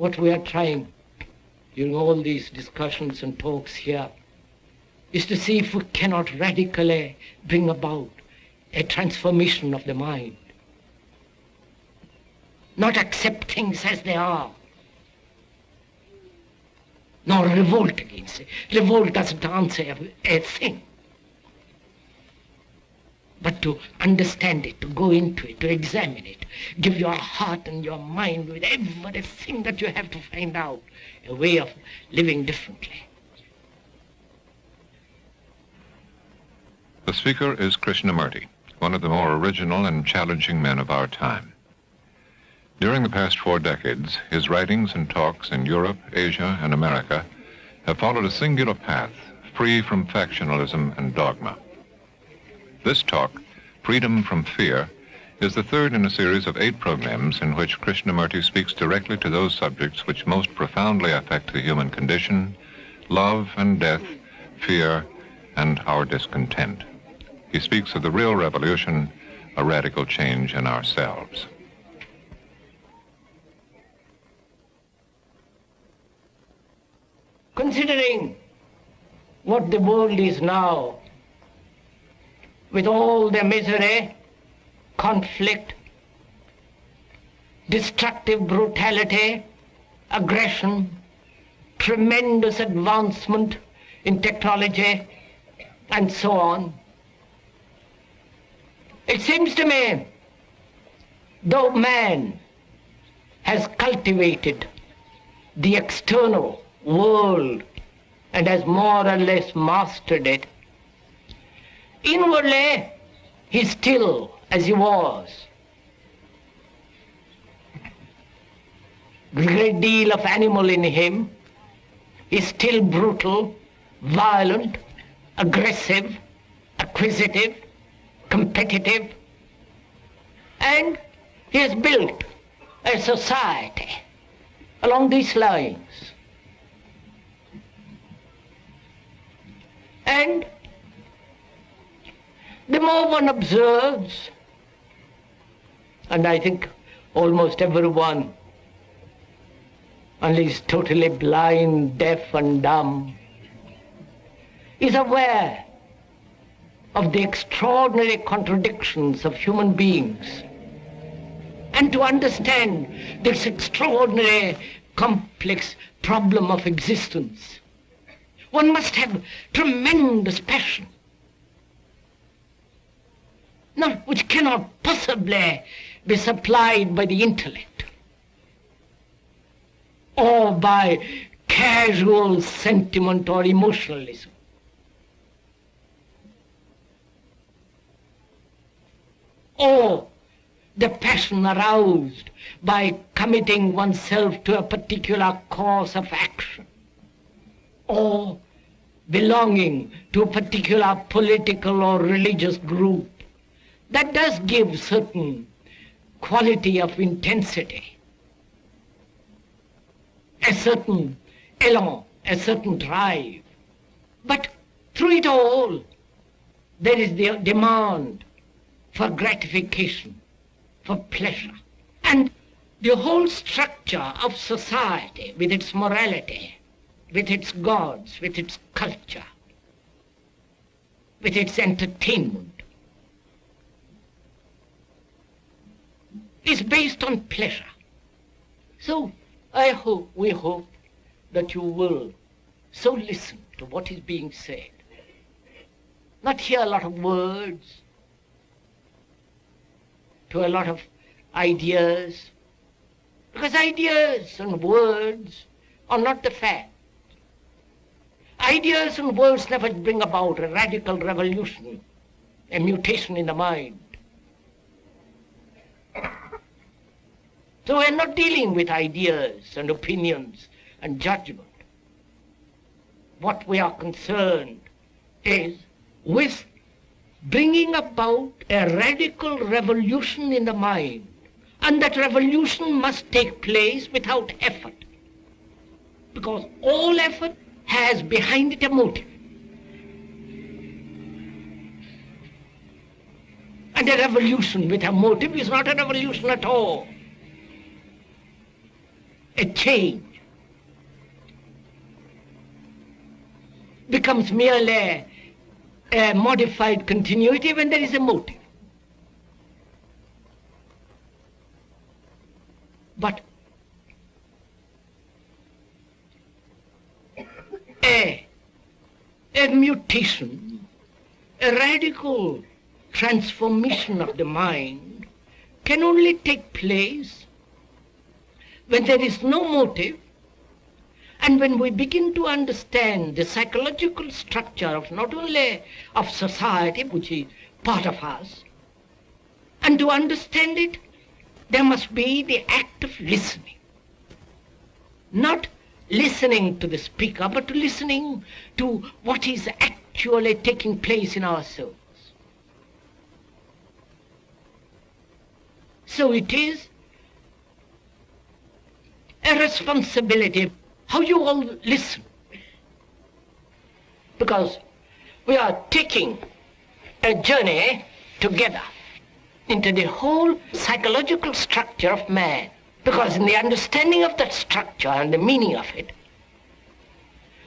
what we are trying during all these discussions and talks here is to see if we cannot radically bring about a transformation of the mind. Not accept things as they are, nor revolt against it. Revolt doesn't answer a thing. But to understand it, to go into it, to examine it, give your heart and your mind with everything that you have to find out, a way of living differently. The speaker is Krishnamurti, one of the more original and challenging men of our time. During the past 4 decades, his writings and talks in Europe, Asia, and America have followed a singular path, free from factionalism and dogma. This talk, Freedom from Fear, is the third in a series of 8 programs in which Krishnamurti speaks directly to those subjects which most profoundly affect the human condition: love and death, fear, and our discontent. He speaks of the real revolution, a radical change in ourselves. Considering what the world is now, with all the misery, conflict, destructive brutality, aggression, tremendous advancement in technology, and so on, it seems to me, though man has cultivated the external world and has more or less mastered it, inwardly he's still as he was. A great deal of animal in him. He's still brutal, violent, aggressive, acquisitive, competitive, and he has built a society along these lines. And the more one observes, and I think almost everyone, unless totally blind, deaf and dumb, is aware of the extraordinary contradictions of human beings, and to understand this extraordinary complex problem of existence, one must have tremendous passion, which cannot possibly be supplied by the intellect or by casual sentiment or emotionalism. Or the passion aroused by committing oneself to a particular course of action, or belonging to a particular political or religious group. That does give certain quality of intensity, a certain elan, a certain drive. But through it all, there is the demand for gratification, for pleasure. And the whole structure of society, with its morality, with its gods, with its culture, with its entertainment, is based on pleasure. So we hope that you will so listen to what is being said, not hear a lot of words, to a lot of ideas, because ideas and words are not the fact. Ideas and words never bring about a radical revolution, a mutation in the mind. So we're not dealing with ideas and opinions and judgment. What we are concerned is with bringing about a radical revolution in the mind. And that revolution must take place without effort, because all effort has behind it a motive. And a revolution with a motive is not a revolution at all. a change becomes merely a modified continuity when there is a motive. But a mutation, a radical transformation of the mind can only take place when there is no motive, and when we begin to understand the psychological structure of not only of society, which is part of us, and to understand it, there must be the act of listening. Not listening to the speaker, but listening to what is actually taking place in our souls. So it is a responsibility how you all listen. Because we are taking a journey together into the whole psychological structure of man. Because in the understanding of that structure and the meaning of it,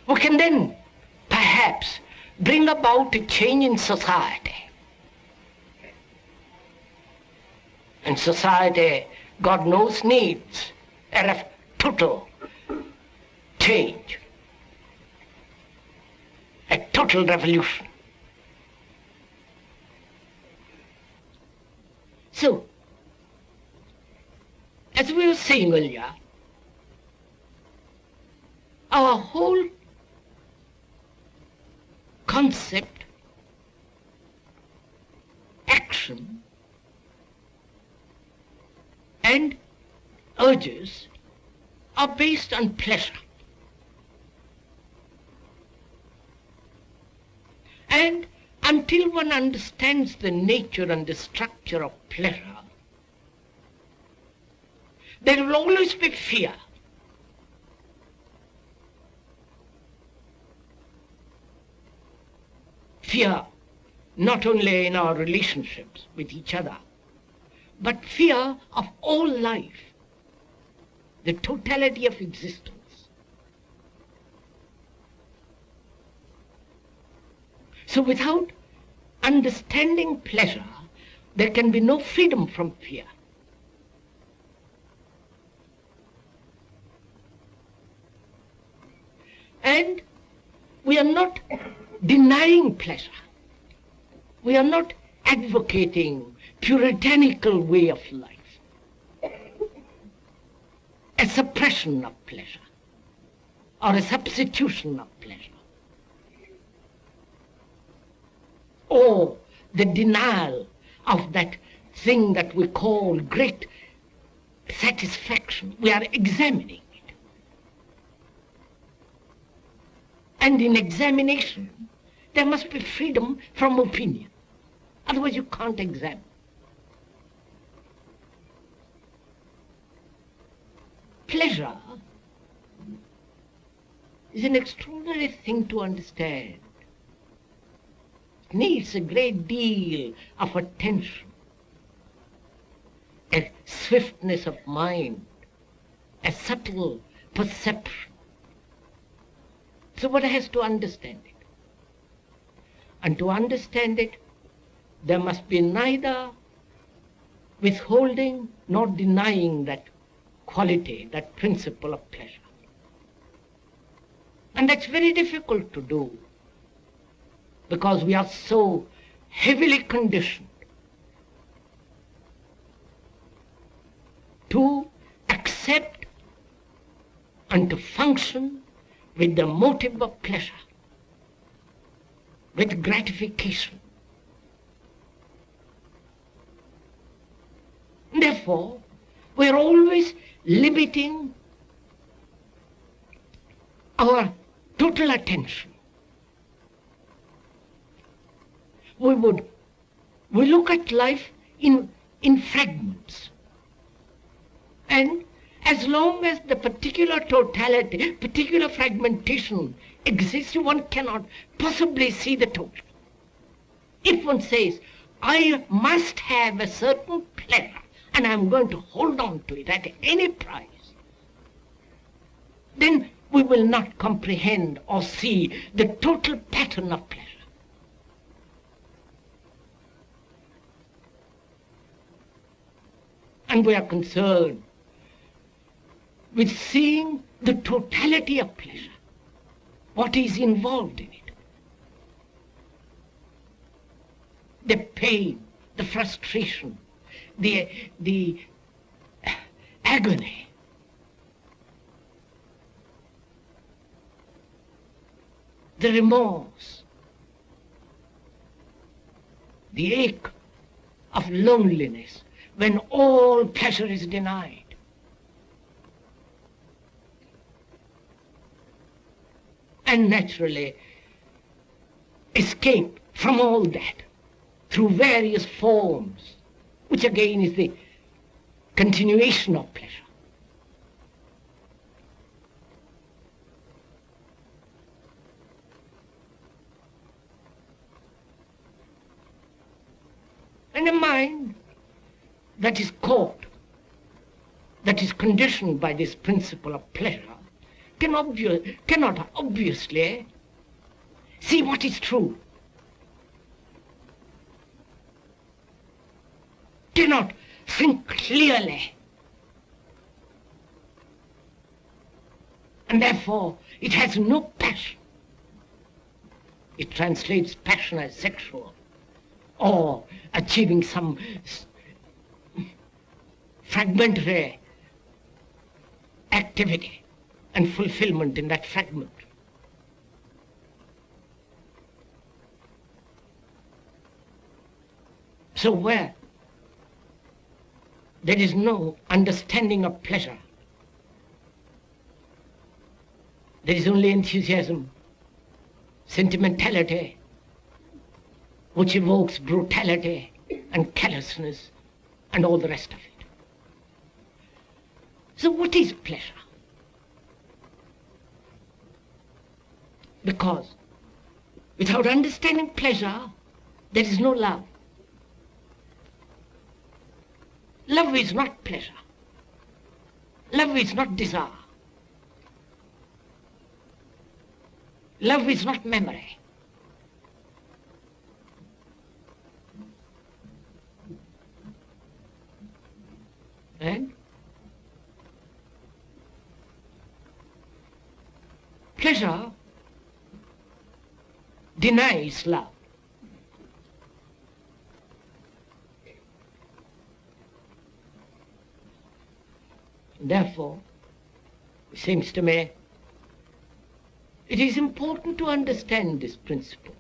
we can then perhaps bring about a change in society. And society, God knows, needs a total change, a total revolution. So, as we were saying earlier, our whole concept, action, and urges are based on pleasure. And until one understands the nature and the structure of pleasure, there will always be fear. Fear not only in our relationships with each other, but fear of all life, the totality of existence. So without understanding pleasure, there can be no freedom from fear. And we are not denying pleasure. We are not advocating puritanical way of life, a suppression of pleasure or a substitution of pleasure, or the denial of that thing that we call great satisfaction. We are examining it. And in examination, there must be freedom from opinion. Otherwise you can't examine. Pleasure is an extraordinary thing to understand. It needs a great deal of attention, a swiftness of mind, a subtle perception. So one has to understand it. And to understand it, there must be neither withholding nor denying that quality, that principle of pleasure. And that's very difficult to do, because we are so heavily conditioned to accept and to function with the motive of pleasure, with gratification. Therefore, we are always limiting our total attention. We look at life in fragments. And as long as the particular totality, particular fragmentation exists, one cannot possibly see the total. If one says, I must have a certain pleasure, and I'm going to hold on to it at any price, then we will not comprehend or see the total pattern of pleasure. And we are concerned with seeing the totality of pleasure, what is involved in it. The pain, the frustration, the agony, the remorse, the ache of loneliness when all pleasure is denied. And naturally escape from all that through various forms, which again is the continuation of pleasure. And a mind that is caught, that is conditioned by this principle of pleasure, cannot obviously see what is true, cannot think clearly, and therefore it has no passion. It translates passion as sexual, or achieving some fragmentary activity and fulfillment in that fragment. So where there is no understanding of pleasure, there is only enthusiasm, sentimentality, which evokes brutality and callousness and all the rest of it. So what is pleasure? Because without understanding pleasure, there is no love. Love is not pleasure. Love is not desire. Love is not memory. And pleasure denies love. Therefore, it seems to me, it is important to understand this principle.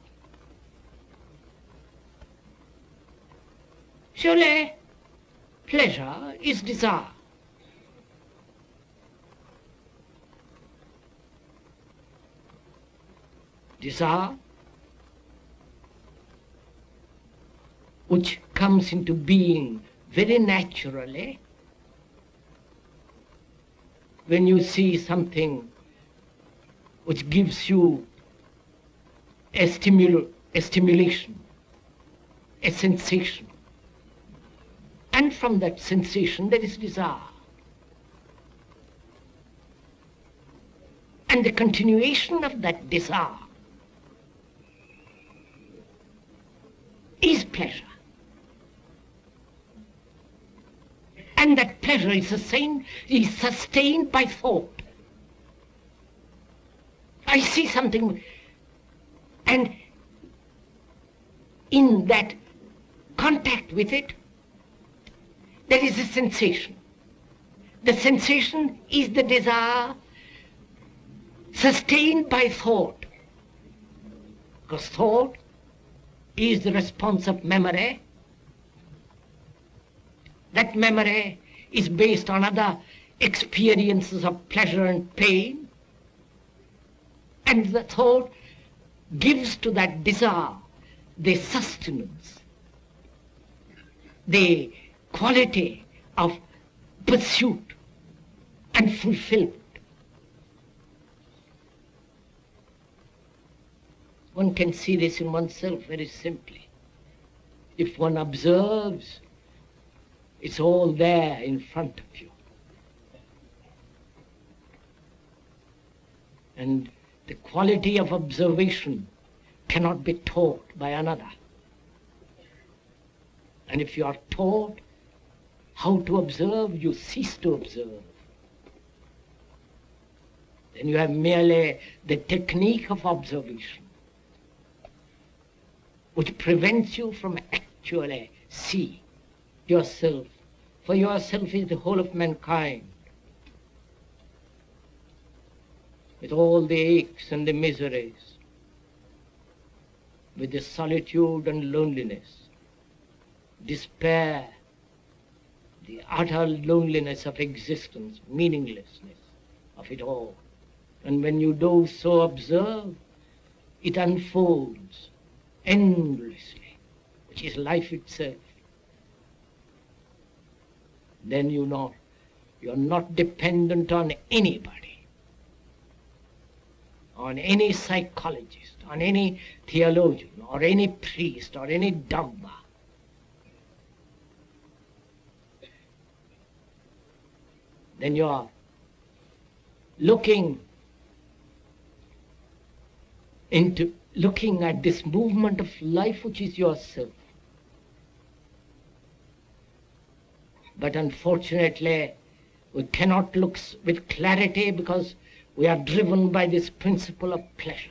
Surely, pleasure is desire. Desire, which comes into being very naturally when you see something which gives you a stimulation, a sensation. And from that sensation there is desire. And the continuation of that desire is pleasure. And that pleasure is sustained by thought. I see something, and in that contact with it, there is a sensation. The sensation is the desire sustained by thought. Because thought is the response of memory. That memory is based on other experiences of pleasure and pain. And the thought gives to that desire the sustenance, the quality of pursuit and fulfillment. One can see this in oneself very simply. If one observes, it's all there in front of you. And the quality of observation cannot be taught by another. And if you are taught how to observe, you cease to observe. Then you have merely the technique of observation, which prevents you from actually seeing yourself. For yourself is the whole of mankind, with all the aches and the miseries, with the solitude and loneliness, despair, the utter loneliness of existence, meaninglessness of it all. And when you do so observe, it unfolds endlessly, which is life itself. Then you know you're not dependent on anybody, on any psychologist, on any theologian, or any priest, or any dogma. Then you are looking at this movement of life which is yourself. But unfortunately, we cannot look with clarity because we are driven by this principle of pleasure.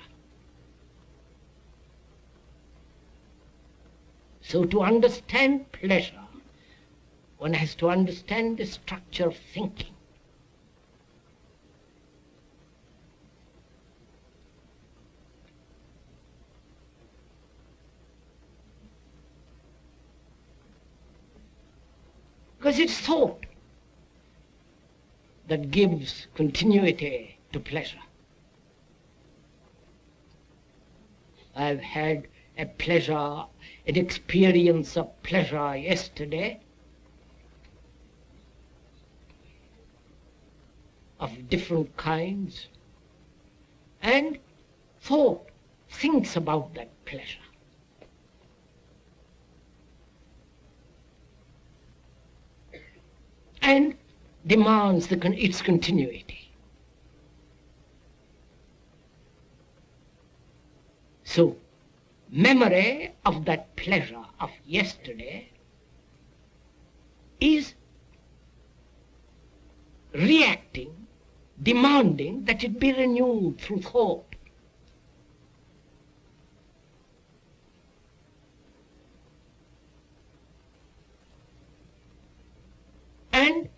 So to understand pleasure, one has to understand the structure of thinking. Because it's thought that gives continuity to pleasure. I've had an experience of pleasure yesterday, of different kinds, and thought thinks about that pleasure. And demands its continuity. So, memory of that pleasure of yesterday is reacting, demanding that it be renewed through thought. And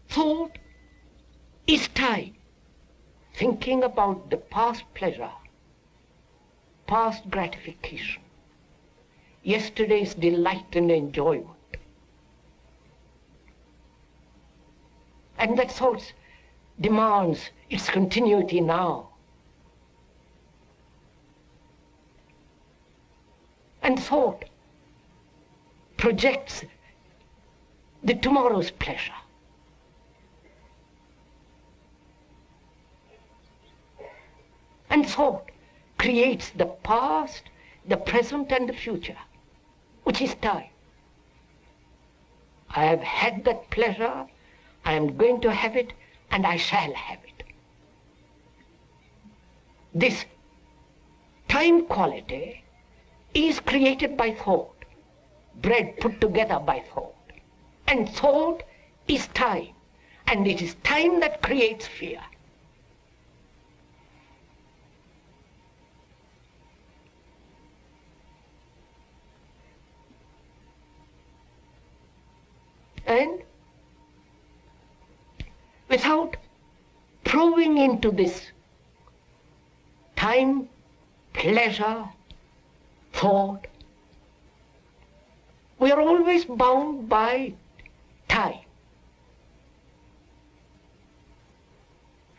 thought is time, thinking about the past pleasure, past gratification, yesterday's delight and enjoyment. And that thought demands its continuity now. And thought projects the tomorrow's pleasure. And thought creates the past, the present, and the future, which is time. I have had that pleasure, I am going to have it, and I shall have it. This time quality is created by thought, bread put together by thought. And thought is time, and it is time that creates fear. And without probing into this time, pleasure, thought, we are always bound by time.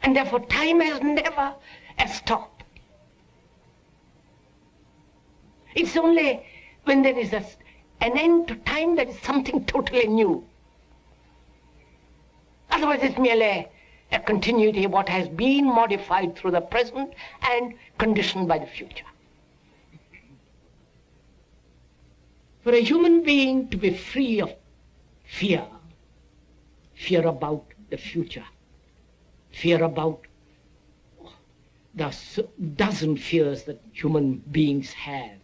And therefore time has never a stop. It's only when there is an end to time that is something totally new. Otherwise it's merely a continuity of what has been modified through the present and conditioned by the future. For a human being to be free of fear, fear about the future, fear about the dozen fears that human beings have,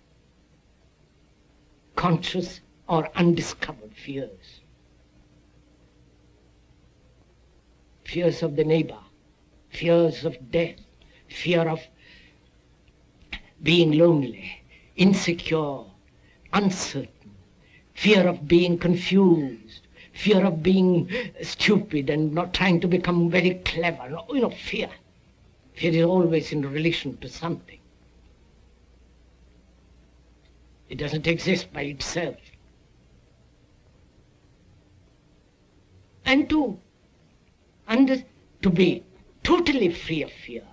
conscious or undiscovered fears. Fears of the neighbor, fears of death, fear of being lonely, insecure, uncertain, fear of being confused, fear of being stupid and not trying to become very clever. Fear. Fear is always in relation to something. It doesn't exist by itself. And to be totally free of fear,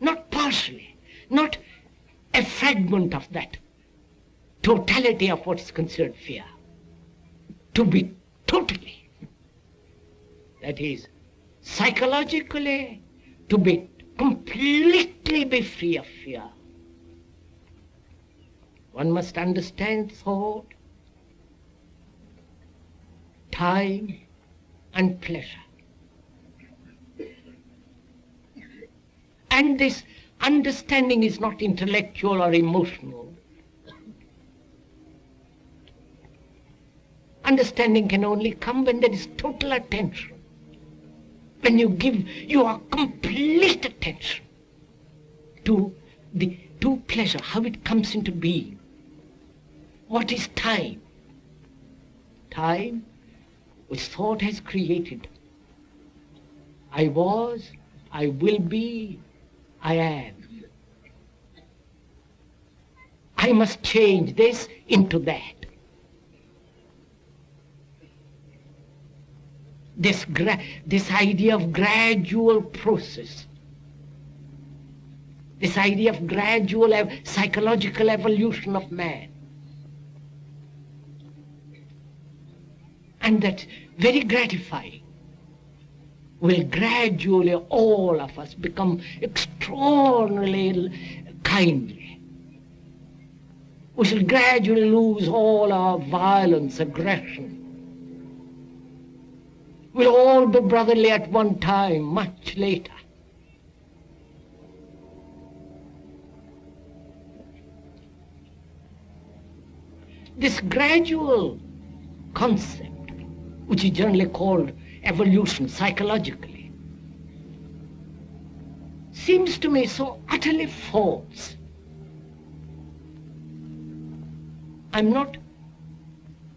not partially, not a fragment of that totality of what is considered fear, to be totally, that is, psychologically, to be completely be free of fear. One must understand thought, time, and pleasure. And this understanding is not intellectual or emotional. Understanding can only come when there is total attention. When you give your complete attention to pleasure, how it comes into being. What is time? Time which thought has created. I was, I will be, I am. I must change this into that. This idea of gradual process, this idea of gradual psychological evolution of man. And that's very gratifying. Will gradually all of us become extraordinarily kindly. We shall gradually lose all our violence, aggression. We'll all be brotherly at one time, much later. This gradual concept, which is generally called evolution psychologically, seems to me so utterly false.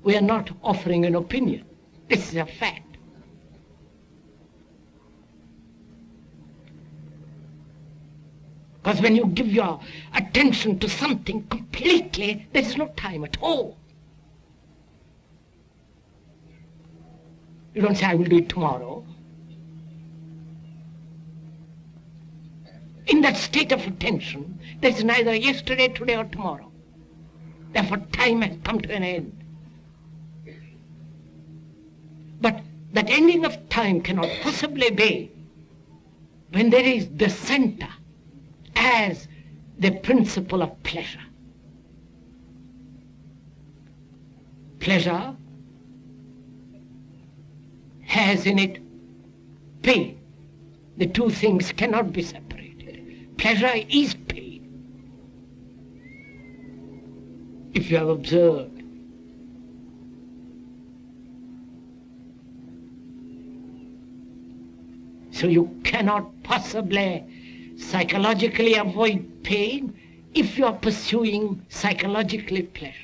We are not offering an opinion. This is a fact. Because when you give your attention to something completely, there is no time at all. You don't say, I will do it tomorrow. In that state of attention, there is neither yesterday, today, or tomorrow. Therefore, time has come to an end. But that ending of time cannot possibly be when there is the center as the principle of pleasure. Pleasure has in it pain. The two things cannot be separated. Pleasure is pain. If you have observed, so you cannot possibly psychologically avoid pain if you are pursuing psychologically pleasure.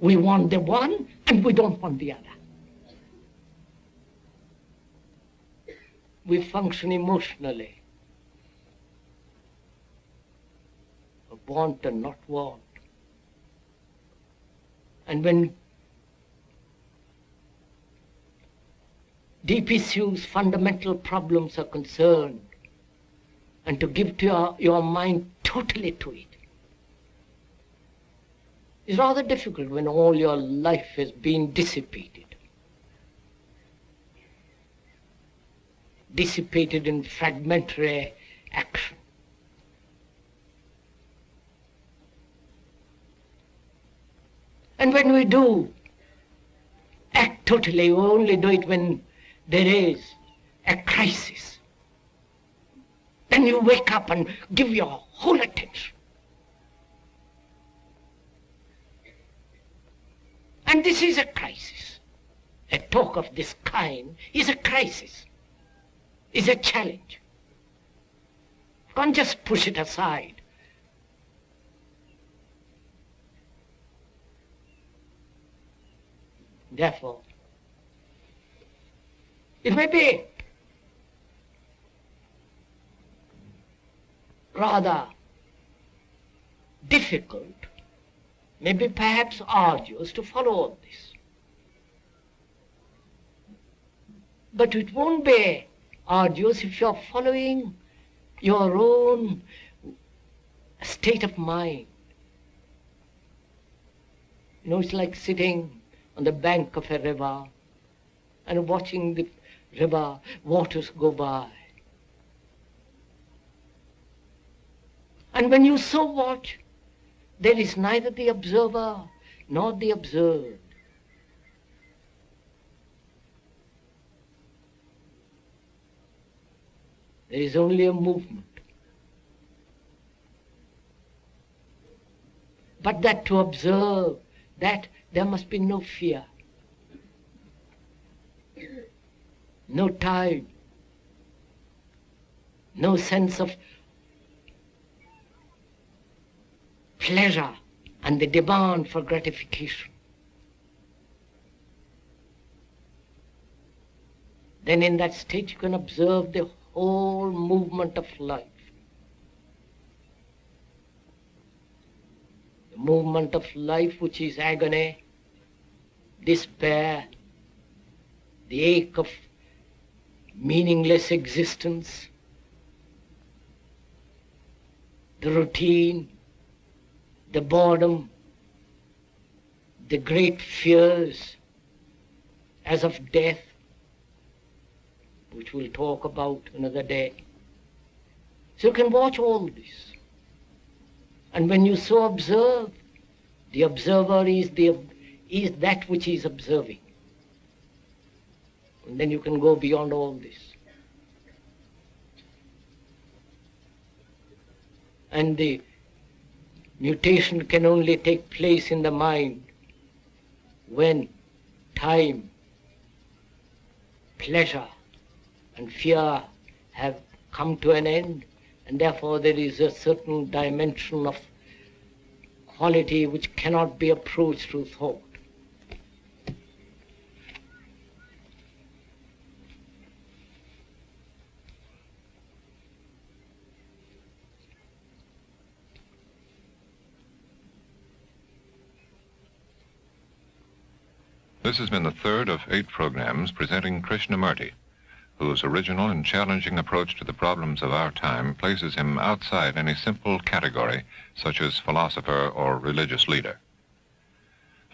We want the one and we don't want the other. We function emotionally. Want and not want. And when deep issues, fundamental problems are concerned, and to give to your mind totally to it, is rather difficult when all your life has been dissipated. Dissipated in fragmentary action. And when we do act totally, we only do it when there is a crisis, then you wake up and give your whole attention. And this is a crisis. A talk of this kind is a crisis, is a challenge. You can't just push it aside. Therefore, it may be rather difficult, maybe perhaps arduous to follow all this. But it won't be arduous if you're following your own state of mind. You know, it's like sitting on the bank of a river and watching the river waters go by. And when you so watch, there is neither the observer nor the observed. There is only a movement. But that to observe, that there must be no fear, no tide, no sense of pleasure and the demand for gratification. Then in that state you can observe the whole movement of life. The movement of life which is agony, despair, the ache of meaningless existence, the routine, the boredom, the great fears as of death, which we'll talk about another day. So you can watch all this. And when you so observe, the observer is that which is observing. And then you can go beyond all this. And the mutation can only take place in the mind when time, pleasure, and fear have come to an end, and therefore there is a certain dimension of quality which cannot be approached through thought. This has been the third of 8 programs presenting Krishnamurti, whose original and challenging approach to the problems of our time places him outside any simple category such as philosopher or religious leader.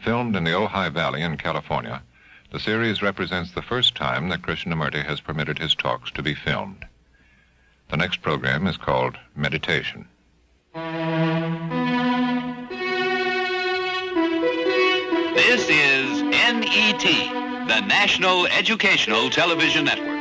Filmed in the Ojai Valley in California, the series represents the first time that Krishnamurti has permitted his talks to be filmed. The next program is called Meditation. This is NET, the National Educational Television Network.